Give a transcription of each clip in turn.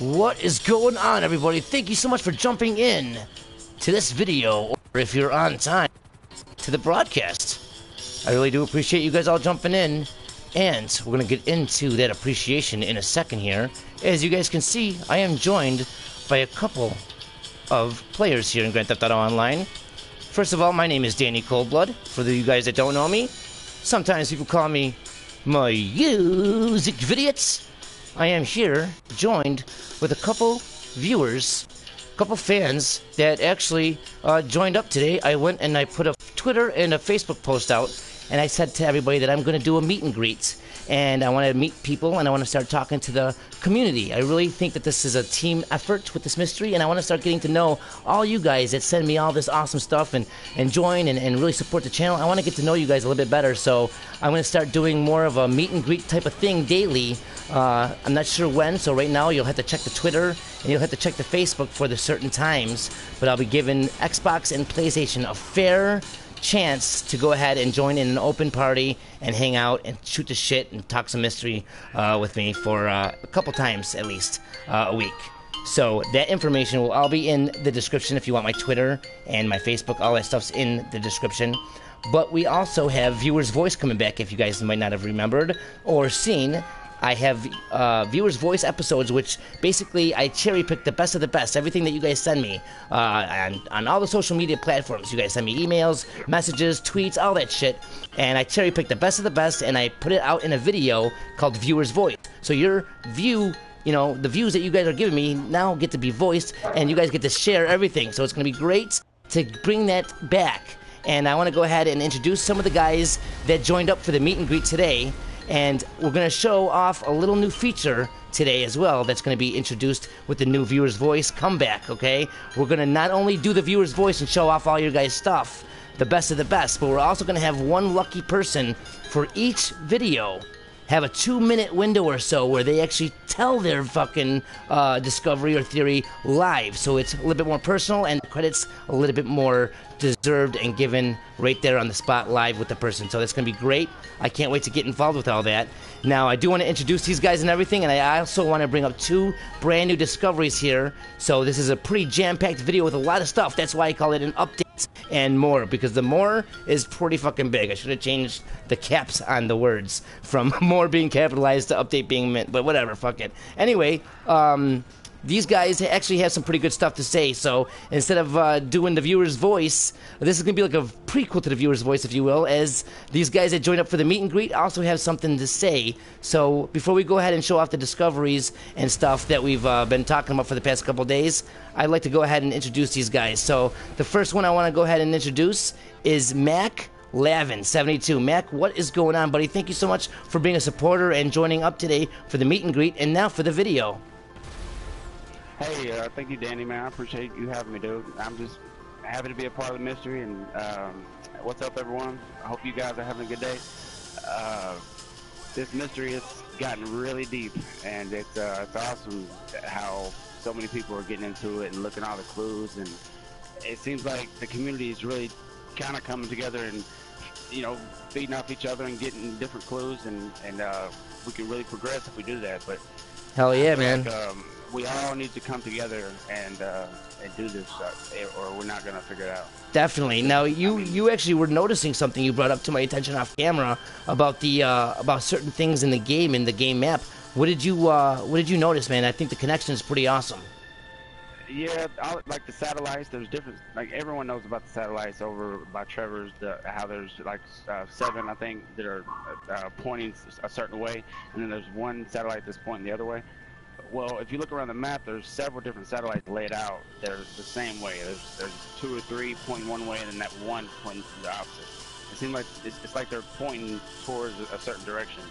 What is going on, everybody? Thank you so much for jumping in to this video, or if you're on time, to the broadcast. I really do appreciate you guys all jumping in, and we're going to get into that appreciation in a second here. As you guys can see, I am joined by a couple of players here in Grand Theft Auto Online. First of all, my name is Danny ColdBlood. For you guys that don't know me, sometimes people call me my MusicVidiot. I am here joined with a couple viewers, a couple fans that actually joined up today. I went and I put a Twitter and a Facebook post out, and I said to everybody that I'm going to do a meet and greet, and I want to meet people, and I want to start talking to the community. I really think that this is a team effort with this mystery, and I want to start getting to know all you guys that send me all this awesome stuff and join and really support the channel. I want to get to know you guys a little bit better, so I'm going to start doing more of a meet and greet type of thing daily. I'm not sure when, so right now you'll have to check the Twitter and you'll have to check the Facebook for the certain times, but I'll be giving Xbox and PlayStation a fair chance to go ahead and join in an open party and hang out and shoot the shit and talk some mystery with me for a couple times at least a week. So that information will all be in the description if you want my Twitter and my Facebook. All that stuff's in the description. But we also have Viewer's Voice coming back, if you guys might not have remembered or seen. I have Viewer's Voice episodes, which basically I cherry-pick the best of the best, everything that you guys send me on all the social media platforms. You guys send me emails, messages, tweets, all that shit, and I cherry-pick the best of the best, and I put it out in a video called Viewer's Voice. So your view, you know, the views that you guys are giving me now get to be voiced, and you guys get to share everything. So it's going to be great to bring that back. And I want to go ahead and introduce some of the guys that joined up for the meet and greet today. And we're going to show off a little new feature today as well that's going to be introduced with the new Viewer's Voice comeback, okay? We're going to not only do the Viewer's Voice and show off all your guys' stuff, the best of the best, but we're also going to have one lucky person for each video have a 2-minute window or so where they actually tell their fucking discovery or theory live. So it's a little bit more personal and the credits a little bit more deserved and given right there on the spot live with the person. So that's going to be great. I can't wait to get involved with all that. Now, I do want to introduce these guys and everything, and I also want to bring up 2 brand new discoveries here. So this is a pretty jam-packed video with a lot of stuff. That's why I call it an update and more, because the more is pretty fucking big. I should have changed the caps on the words from more being capitalized to update being mint, but whatever, fuck it. Anyway, these guys actually have some pretty good stuff to say, so instead of doing the Viewer's Voice, this is going to be like a prequel to the Viewer's Voice, if you will, as these guys that joined up for the meet and greet also have something to say. So before we go ahead and show off the discoveries and stuff that we've been talking about for the past couple days, I'd like to go ahead and introduce these guys. So the first one I want to go ahead and introduce is Mac Lavin 72. Mac, what is going on, buddy? Thank you so much for being a supporter and joining up today for the meet and greet, and now for the video. Hey, thank you, Danny, man. I appreciate you having me, dude. I'm just happy to be a part of the mystery, and what's up, everyone? I hope you guys are having a good day. This mystery has gotten really deep, and it's awesome how so many people are getting into it and looking at all the clues, and it seems like the community is really kind of coming together and, you know, feeding off each other and getting different clues, and we can really progress if we do that. But hell yeah, man. Like, we all need to come together and do this, or we're not gonna figure it out. Definitely. Now, you actually were noticing something you brought up to my attention off camera about the about certain things in the game map. What did you notice, man? I think the connection is pretty awesome. Yeah, like the satellites. There's different. Like everyone knows about the satellites over by Trevor's. How there's like 7, I think, that are pointing a certain way, and then there's one satellite that's pointing the other way. Well, if you look around the map, there's several different satellites laid out. They're the same way. There's 2 or 3 pointing one way, and then that one pointing the opposite. It seems like it's like they're pointing towards a certain direction,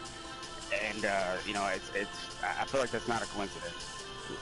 and you know, I feel like that's not a coincidence.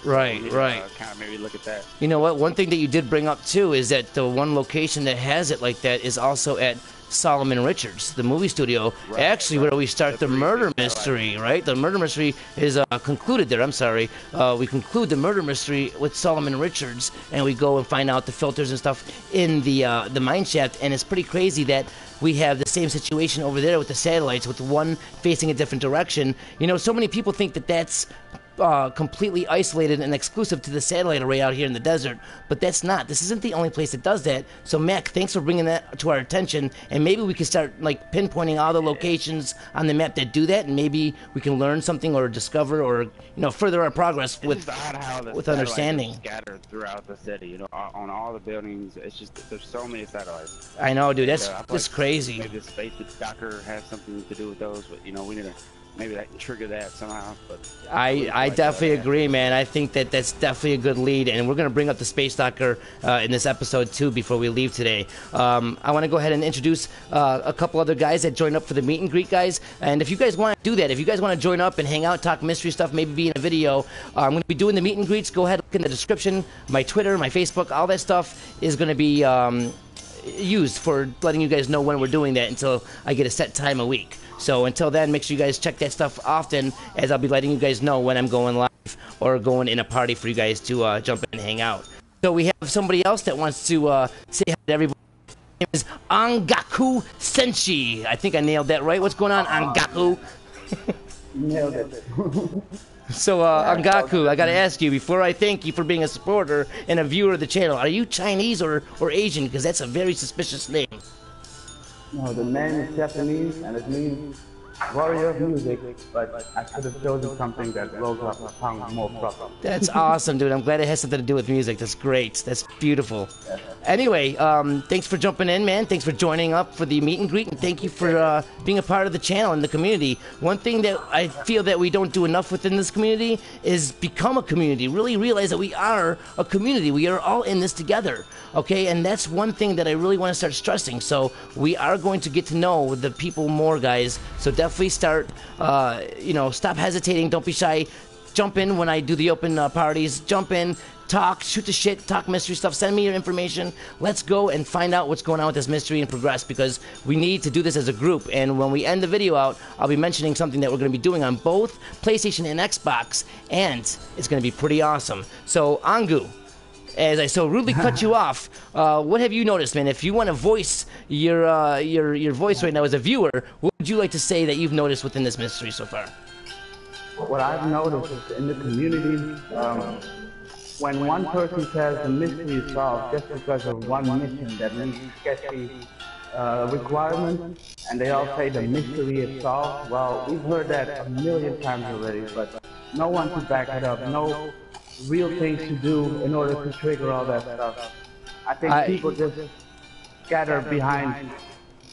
Right, so right. Kind of maybe look at that. You know what? One thing that you did bring up too is that the one location that has it like that is also at Solomon Richards, the movie studio, actually where we start the murder mystery, right? The murder mystery is concluded there. I'm sorry. We conclude the murder mystery with Solomon Richards, and we go and find out the filters and stuff in the mine shaft, and it's pretty crazy that we have the same situation over there with the satellites, with one facing a different direction. You know, so many people think that that's completely isolated and exclusive to the satellite array out here in the desert, but that's not. This isn't the only place that does that. So Mac, thanks for bringing that to our attention, and maybe we can start like pinpointing all the locations on the map that do that, and maybe we can learn something or discover or further our progress with understanding. Scattered throughout the city, on all the buildings. It's just there's so many satellites. I know, dude. That's crazy. Maybe the space docker has something to do with those, but we need to. Maybe that can trigger that somehow. But I definitely agree, man. I think that's definitely a good lead, and we're going to bring up the Space Docker in this episode, too, before we leave today. I want to go ahead and introduce a couple other guys that joined up for the meet and greet, guys. And if you guys want to do that, if you guys want to join up and hang out, talk mystery stuff, maybe be in a video, I'm going to be doing the meet and greets. Go ahead, look in the description. My Twitter, my Facebook, all that stuff is going to be used for letting you guys know when we're doing that until I get a set time a week. So until then, make sure you guys check that stuff often, as I'll be letting you guys know when I'm going live or going in a party for you guys to jump in and hang out. So we have somebody else that wants to say hi to everybody. His name is Angaku Senshi. I think I nailed that right. What's going on, Angaku? Nailed it. So, Angaku, I gotta ask you, before I thank you for being a supporter and a viewer of the channel, are you Chinese or Asian? Because that's a very suspicious name. No, the name is Japanese and it means warrior of music, but I could have chosen something that rolls off the tongue more properly. That's awesome, dude. I'm glad it has something to do with music. That's great. That's beautiful. Yeah. Anyway, thanks for jumping in, man. Thanks for joining up for the meet and greet, and thank you for being a part of the channel and the community. One thing that I feel that we don't do enough within this community is become a community. Really realize that we are a community. We are all in this together, okay? And that's one thing that I really want to start stressing. So we are going to get to know the people more, guys. So definitely start, stop hesitating. Don't be shy. Jump in when I do the open parties. Jump in. Talk, shoot the shit, talk mystery stuff, send me your information. Let's go and find out what's going on with this mystery and progress, because we need to do this as a group. And when we end the video out, I'll be mentioning something that we're going to be doing on both PlayStation and Xbox, and it's going to be pretty awesome. So, Angu, as I so rudely cut you off, what have you noticed, man? If you want to voice your voice right now as a viewer, what would you like to say that you've noticed within this mystery so far? What I've noticed is in the community, when one person says the mystery is solved just because of one mission that meets sketchy requirements, and they all say the mystery is solved, well, we've heard that a million times already, but no one can back it up, no real things to do in order to trigger all that stuff. I think people just scatter behind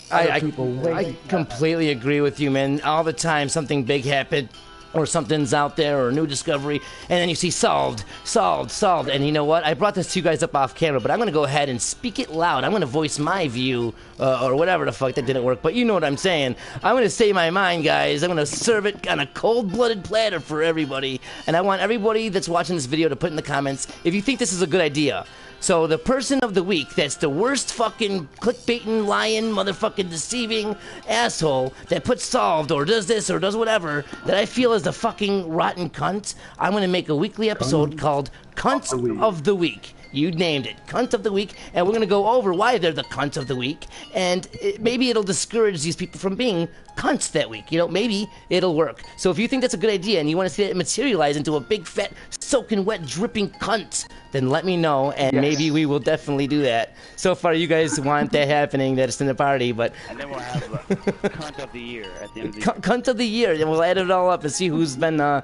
other people. I completely agree with you, man. All the time something big happened, or something's out there, or a new discovery, and then you see solved. And you know what? I brought this to you guys up off camera, but I'm going to go ahead and speak it loud. I'm going to voice my view, or whatever the fuck, that didn't work, but you know what I'm saying. I'm going to say my mind, guys. I'm going to serve it on a cold-blooded platter for everybody, and I want everybody that's watching this video to put in the comments if you think this is a good idea. So the person of the week that's the worst fucking clickbaiting, lying, motherfucking deceiving asshole that puts solved or does this or does whatever that I feel is the fucking rotten cunt, I'm going to make a weekly episode called Cunt of the Week. You named it, Cunt of the Week, and we're going to go over why they're the Cunt of the Week, and maybe it'll discourage these people from being cunts that week. Maybe it'll work. So if you think that's a good idea and you want to see it materialize into a big, fat, soaking wet, dripping cunt, then let me know, and maybe we will definitely do that. So far, you guys want that happening, that it's in the party, but... And then we'll have Cunt of the Year at the end of the year. Cunt of the Year, and we'll add it all up and see who's been, the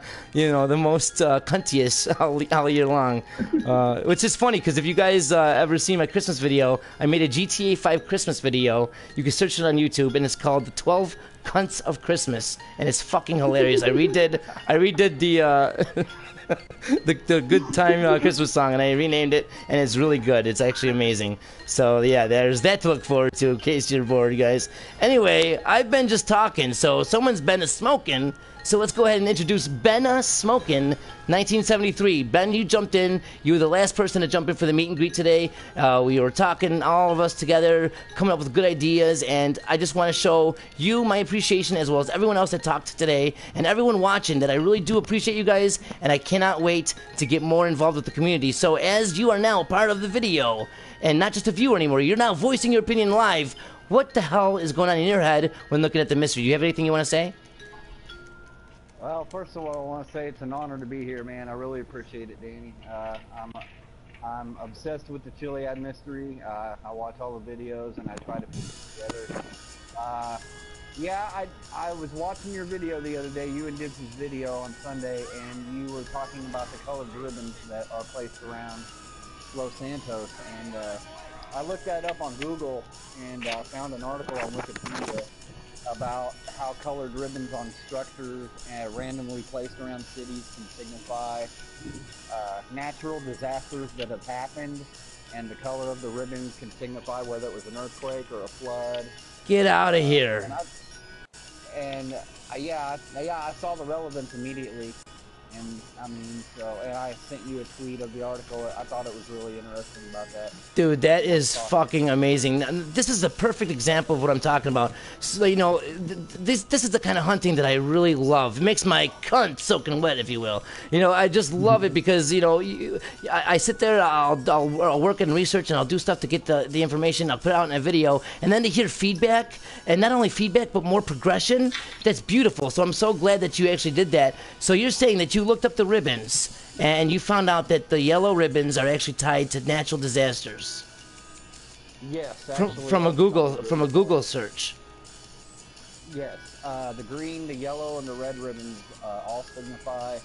most cuntiest all year long. Which is funny, because if you guys ever seen my Christmas video, I made a GTA5 Christmas video. You can search it on YouTube, and it's called the 12 Cunts of Christmas, and it's fucking hilarious. I redid the... the Good Time Christmas song, and I renamed it, and it's really good. It's actually amazing. So yeah, there's that to look forward to in case you're bored, guys. Anyway, I've been just talking, so someone's been a-smoking. So let's go ahead and introduce Ben Smokin, 1973. Ben, you jumped in. You were the last person to jump in for the meet and greet today. We were talking, all of us together, coming up with good ideas, and I just want to show you my appreciation, as well as everyone else that talked today, and everyone watching, that I really do appreciate you guys, and I cannot wait to get more involved with the community. So as you are now part of the video, and not just a viewer anymore, you're now voicing your opinion live, what the hell is going on in your head when looking at the mystery? Do you have anything you want to say? Well, first of all, I want to say it's an honor to be here, man. I really appreciate it, Danny. I'm obsessed with the Chiliad Mystery. I watch all the videos and I try to put it together. Yeah, I was watching your video the other day, you and Dibs' video on Sunday, and you were talking about the colored ribbons that are placed around Los Santos, and I looked that up on Google and found an article on Wikipedia about how colored ribbons on structures randomly placed around cities can signify natural disasters that have happened, and the color of the ribbons can signify whether it was an earthquake or a flood. Get out of here. Yeah, I saw the relevance immediately, and I sent you a tweet of the article. I thought it was really interesting about that. Dude, that is fucking amazing. This is a perfect example of what I'm talking about. So, you know, this is the kind of hunting that I really love. It makes my cunt soaking wet, if you will. You know, I just love it because, you know, I sit there, I'll work and research, and I'll do stuff to get the information. I'll put it out in a video, and then to hear feedback, and not only feedback, but more progression, that's beautiful. So I'm so glad that you actually did that. So you're saying that you looked up the ribbons, and you found out that the yellow ribbons are actually tied to natural disasters. Yes, actually, from a Google search. Yes, the green, the yellow, and the red ribbons all signify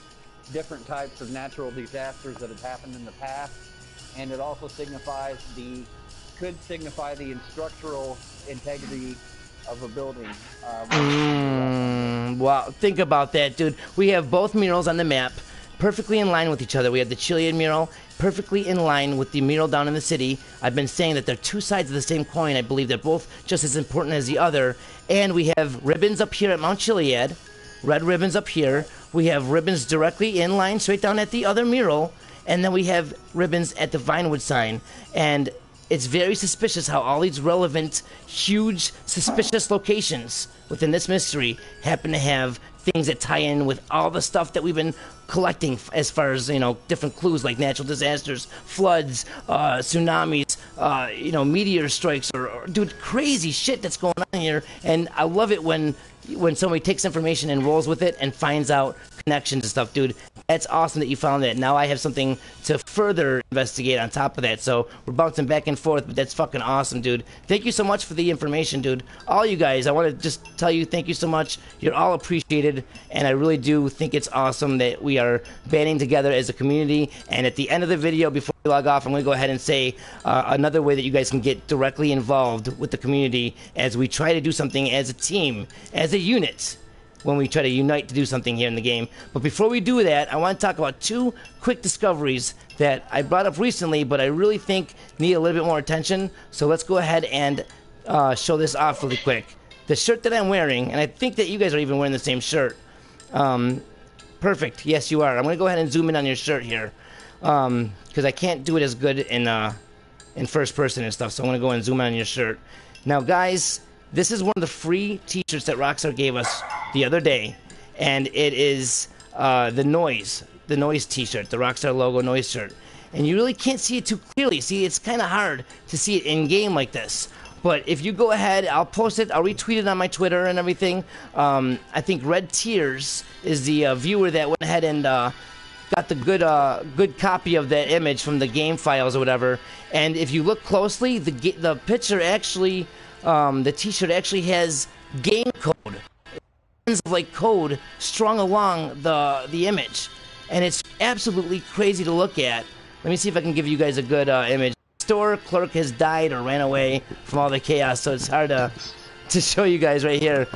different types of natural disasters that have happened in the past, and it also could signify the structural integrity of a building. Wow, think about that, dude. We have both murals on the map, perfectly in line with each other. We have the Chiliad mural, perfectly in line with the mural down in the city. I've been saying that they're two sides of the same coin. I believe they're both just as important as the other. And we have ribbons up here at Mount Chiliad, red ribbons up here. We have ribbons directly in line, straight down at the other mural. And then we have ribbons at the Vinewood sign. And it's very suspicious how all these relevant, huge, suspicious locations within this mystery happen to have things that tie in with all the stuff that we've been collecting as far as, you know, different clues like natural disasters, floods, tsunamis, you know, meteor strikes, or dude, crazy shit that's going on here. And I love it when somebody takes information and rolls with it and finds out connections and stuff, dude. That's awesome that you found that. Now I have something to further investigate on top of that. So we're bouncing back and forth, but that's fucking awesome, dude. Thank you so much for the information, dude. All you guys, I want to just tell you thank you so much. You're all appreciated, and I really do think it's awesome that we are banding together as a community. And at the end of the video, before we log off, I'm going to go ahead and say another way that you guys can get directly involved with the community as we try to do something as a team, as a unit, when we try to unite to do something here in the game. But before we do that, I want to talk about two quick discoveries that I brought up recently, but I really think need a little bit more attention. So let's go ahead and show this off really quick. The shirt that I'm wearing, and I think that you guys are even wearing the same shirt. Perfect. Yes, you are. I'm going to go ahead and zoom in on your shirt here, because I can't do it as good in first person and stuff. So I'm going to go and zoom in on your shirt. Now, guys, this is one of the free t-shirts that Rockstar gave us the other day, and it is the Noise t-shirt, the Rockstar logo Noise shirt. And you really can't see it too clearly. See, it's kind of hard to see it in-game like this. But if you go ahead, I'll post it, I'll retweet it on my Twitter and everything. I think Red Tears is the viewer that went ahead and got the good copy of that image from the game files or whatever. And if you look closely, the picture actually... the t-shirt actually has game code, like code strung along the image, and it's absolutely crazy to look at. Let me see if I can give you guys a good image. Store clerk has died or ran away from all the chaos, so it's hard to show you guys right here.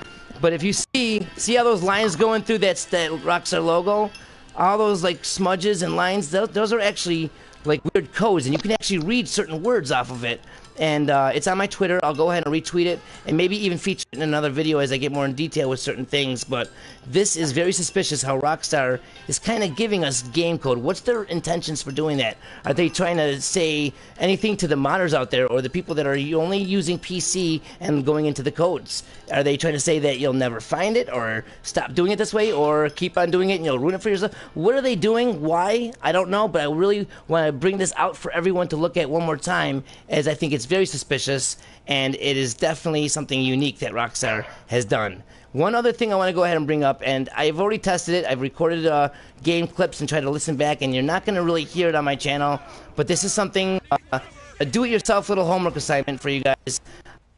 But if you see how those lines going through that Rockstar logo, all those like smudges and lines, those are actually like weird codes, and you can actually read certain words off of it. And it's on my Twitter. I'll go ahead and retweet it and maybe even feature it in another video as I get more in detail with certain things. But this is very suspicious how Rockstar is kind of giving us game code. What's their intentions for doing that? Are they trying to say anything to the modders out there or the people that are only using PC and going into the codes? Are they trying to say that you'll never find it, or stop doing it this way, or keep on doing it and you'll ruin it for yourself? What are they doing? Why? I don't know, but I really want to bring this out for everyone to look at one more time, as I think it's it's very suspicious, and it is definitely something unique that Rockstar has done. One other thing I want to go ahead and bring up, and I've already tested it. I've recorded game clips and tried to listen back, and you're not going to really hear it on my channel, but this is something, a do-it-yourself little homework assignment for you guys.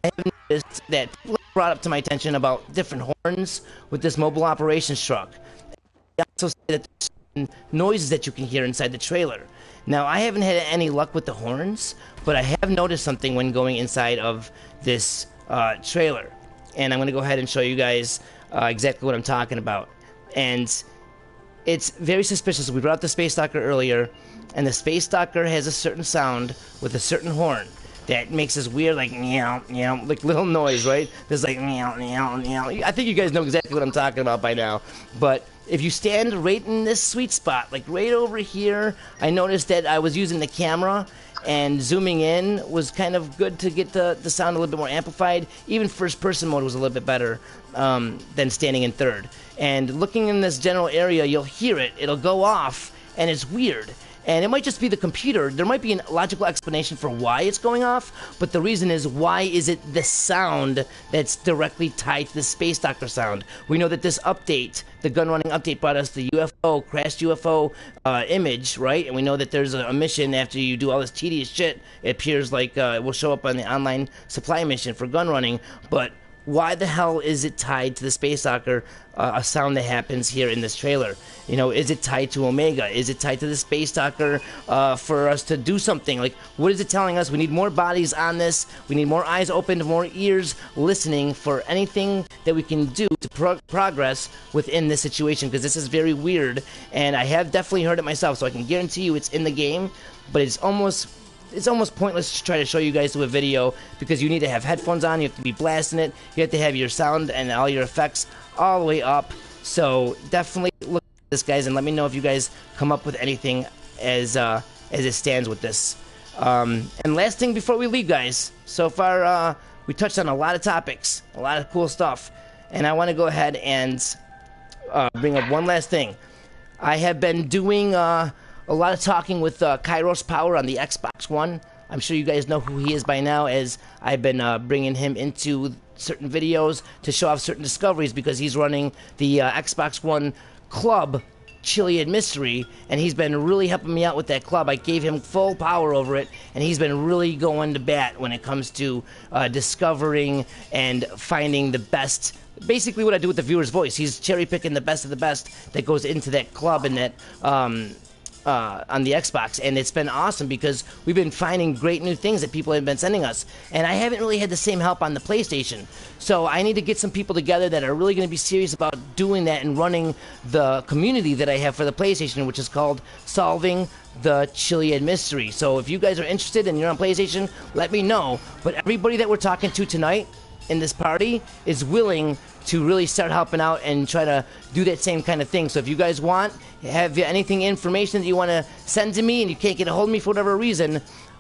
I have noticed that people have brought up to my attention about different horns with this mobile operations truck. They also say that there's certain noises that you can hear inside the trailer. Now, I haven't had any luck with the horns, but I have noticed something when going inside of this trailer. And I'm going to go ahead and show you guys exactly what I'm talking about. And it's very suspicious. We brought up the Space Stalker earlier, and the Space Stalker has a certain sound with a certain horn that makes this weird, like, meow, meow, like little noise, right? There's like, meow, meow, meow. I think you guys know exactly what I'm talking about by now. But if you stand right in this sweet spot, like right over here, I noticed that I was using the camera, and zooming in was kind of good to get the sound a little bit more amplified. Even first person mode was a little bit better than standing in third. And looking in this general area, you'll hear it. It'll go off, and it's weird. And it might just be the computer. There might be a logical explanation for why it's going off, but the reason is, why is it the sound that's directly tied to the Space Doctor sound? We know that this update, the gun running update, brought us the UFO, crashed UFO image, right? And we know that there's a mission after you do all this tedious shit. It appears like it will show up on the online supply mission for gun running, but why the hell is it tied to the Space Stalker, a sound that happens here in this trailer? You know, is it tied to Omega? Is it tied to the Space Stalker for us to do something? Like, what is it telling us? We need more bodies on this. We need more eyes opened, more ears listening for anything that we can do to progress within this situation, because this is very weird, and I have definitely heard it myself, so I can guarantee you it's in the game, but it's almost pointless to try to show you guys through a video, because you need to have headphones on, you have to be blasting it, you have to have your sound and all your effects all the way up. So definitely look at this, guys, and let me know if you guys come up with anything as it stands with this. And last thing before we leave, guys, so far we touched on a lot of topics, a lot of cool stuff, and I want to go ahead and bring up one last thing. I have been doing a lot of talking with Kairos Power on the Xbox One. I'm sure you guys know who he is by now, as I've been bringing him into certain videos to show off certain discoveries, because he's running the Xbox One club, Chiliad Mystery, and he's been really helping me out with that club. I gave him full power over it, and he's been really going to bat when it comes to discovering and finding the best. Basically what I do with the viewer's voice. He's cherry-picking the best of the best that goes into that club and that on the Xbox, and it's been awesome because we've been finding great new things that people have been sending us, and I haven't really had the same help on the PlayStation, so I need to get some people together that are really going to be serious about doing that and running the community that I have for the PlayStation, which is called Solving the Chiliad Mystery. So if you guys are interested and you're on PlayStation, let me know. But everybody that we're talking to tonight in this party is willing to really start helping out and try to do that same kind of thing. So if you guys have anything, information that you want to send to me and you can't get a hold of me for whatever reason,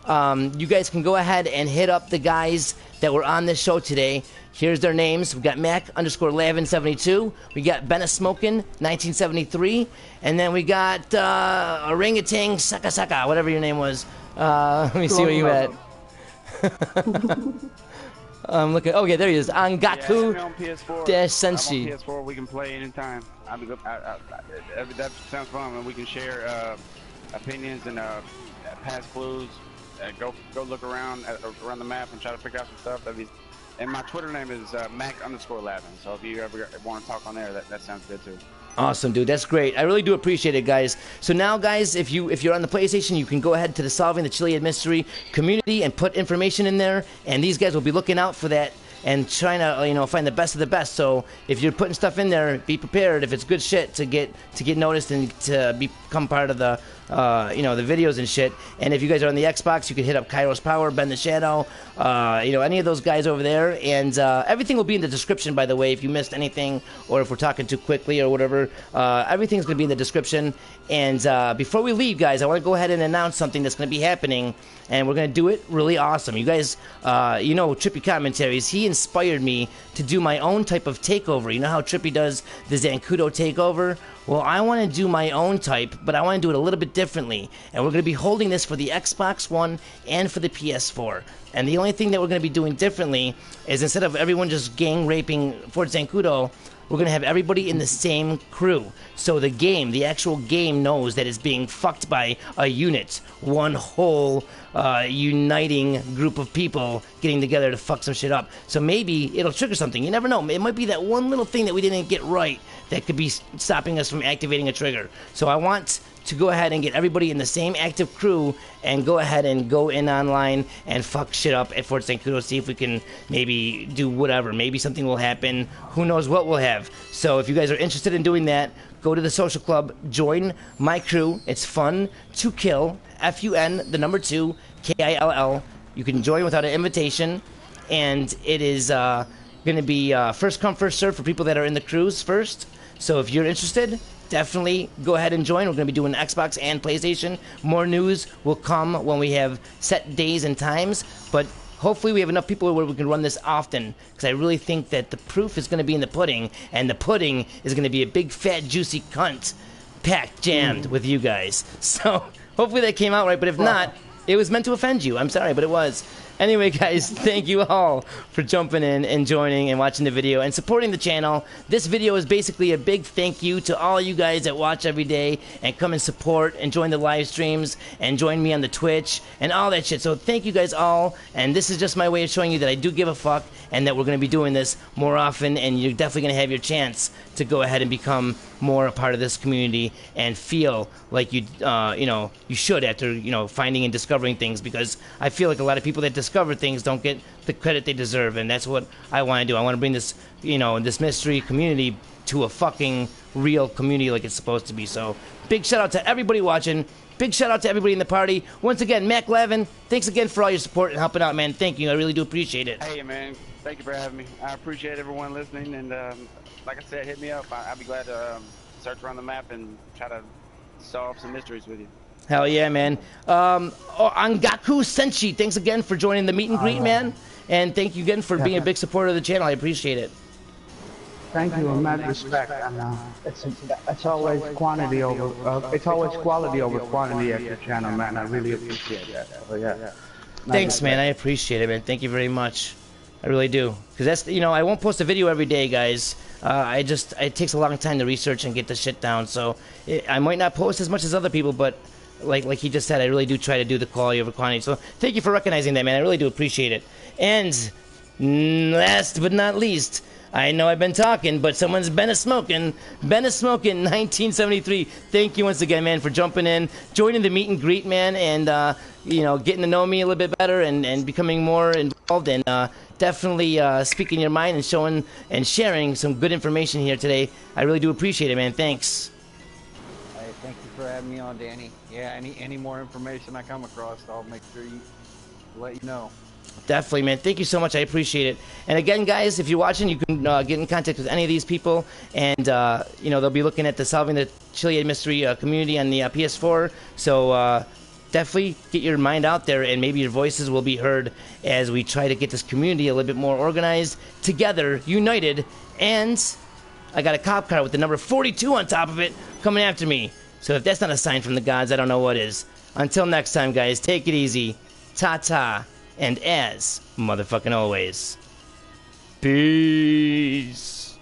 you guys can go ahead and hit up the guys that were on this show today. Here's their names. We got Mac_Lavin72. We got Benna Smokin 1973. And then we got Orangutan Saka Saka, whatever your name was. Let me see where you at. Look at, okay, there he is. Angaku Senshi. I'm on PS4, we can play anytime. That sounds fun, and we can share opinions and past clues. Go look around the map and try to figure out some stuff. And my Twitter name is Mac_Lavin. So if you ever want to talk on there, that sounds good too. Awesome, dude. That's great. I really do appreciate it, guys. So now, guys, if you're on the PlayStation, you can go ahead to the Solving the Chiliad Mystery community and put information in there, and these guys will be looking out for that and trying to, find the best of the best. So if you're putting stuff in there, be prepared if it's good shit to get noticed and to become part of the the videos and shit. And if you guys are on the Xbox, you can hit up Kairos Power, Ben the Shadow, any of those guys over there. And everything will be in the description, by the way, if you missed anything or if we're talking too quickly or whatever. Everything's going to be in the description. And before we leave, guys, I want to go ahead and announce something that's going to be happening, and we're going to do it really awesome. You guys, Trippy Commentaries, he inspired me to do my own type of takeover. You know how Trippy does the Zancudo takeover? Well, I want to do my own type, but I want to do it a little bit differently. And we're going to be holding this for the Xbox One and for the PS4. And the only thing that we're going to be doing differently is instead of everyone just gang raping Fort Zancudo, we're going to have everybody in the same crew. So the game, the actual game knows that it's being fucked by a unit. One whole uniting group of people getting together to fuck some shit up. So maybe it'll trigger something. You never know. It might be that one little thing that we didn't get right that could be stopping us from activating a trigger. So I want to go ahead and get everybody in the same active crew and go ahead and go in online and fuck shit up at Fort Zancudo, see if we can maybe do whatever. Maybe something will happen. Who knows what we'll have. So if you guys are interested in doing that, go to the social club, join my crew. It's fun to kill. FUN, the number 2, KILL. You can join without an invitation, and it is going to be first come, first serve for people that are in the crews first. So if you're interested, definitely go ahead and join. We're going to be doing Xbox and PlayStation. More news will come when we have set days and times, but hopefully we have enough people where we can run this often, because I really think that the proof is going to be in the pudding, and the pudding is going to be a big, fat, juicy cunt packed, jammed with you guys. So hopefully that came out right, but if not, it was meant to offend you. I'm sorry, but it was. Anyway, guys, thank you all for jumping in and joining and watching the video and supporting the channel. This video is basically a big thank you to all you guys that watch every day and come and support and join the live streams and join me on the Twitch and all that shit. So thank you guys all, and this is just my way of showing you that I do give a fuck and that we're going to be doing this more often, and you're definitely going to have your chance to go ahead and become more a part of this community and feel like you know, you should after, you know, finding and discovering things, because I feel like a lot of people that discover things don't get the credit they deserve, and that's what I want to do. I want to bring this, you know, this mystery community to a fucking real community like it's supposed to be. So big shout out to everybody watching. Big shout out to everybody in the party. Once again, Mac Lavin, thanks again for all your support and helping out, man. Thank you. I really do appreciate it. Hey, man. Thank you for having me. I appreciate everyone listening, and like I said, hit me up. I'll be glad to search around the map and try to solve some mysteries with you. Hell yeah, man. Angaku Senshi, thanks again for joining the meet and greet, man. And thank you again for being a big supporter of the channel. I appreciate it. Thank you, and mad respect. And it's always quantity over. It's always quality over quantity at your channel, man. I really appreciate that. So, yeah. Thanks, man. I appreciate it, man. Thank you very much. I really do. Because that's, you know, I won't post a video every day, guys. It takes a long time to research and get the shit down. So I might not post as much as other people, but like he just said, I really do try to do the quality over quantity. So thank you for recognizing that, man. I really do appreciate it. And last but not least, I know I've been talking, but someone's been a smoking. Been a smoking 1973. Thank you once again, man, for jumping in, joining the meet and greet, man, and you know, getting to know me a little bit better and becoming more involved, and definitely speaking your mind and showing and sharing some good information here today. I really do appreciate it, man. Thanks. Hey, thank you for having me on, Danny. Yeah, any more information I come across, I'll make sure you let you know. Definitely, man. Thank you so much. I appreciate it. And again, guys, if you're watching, you can get in contact with any of these people, and you know, they'll be looking at the Solving the Chiliad Mystery community on the PS4. So definitely get your mind out there, and maybe your voices will be heard as we try to get this community a little bit more organized, together, united. And I got a cop car with the number 42 on top of it coming after me. So if that's not a sign from the gods, I don't know what is. Until next time, guys, take it easy. Ta-ta. And as motherfucking always, peace.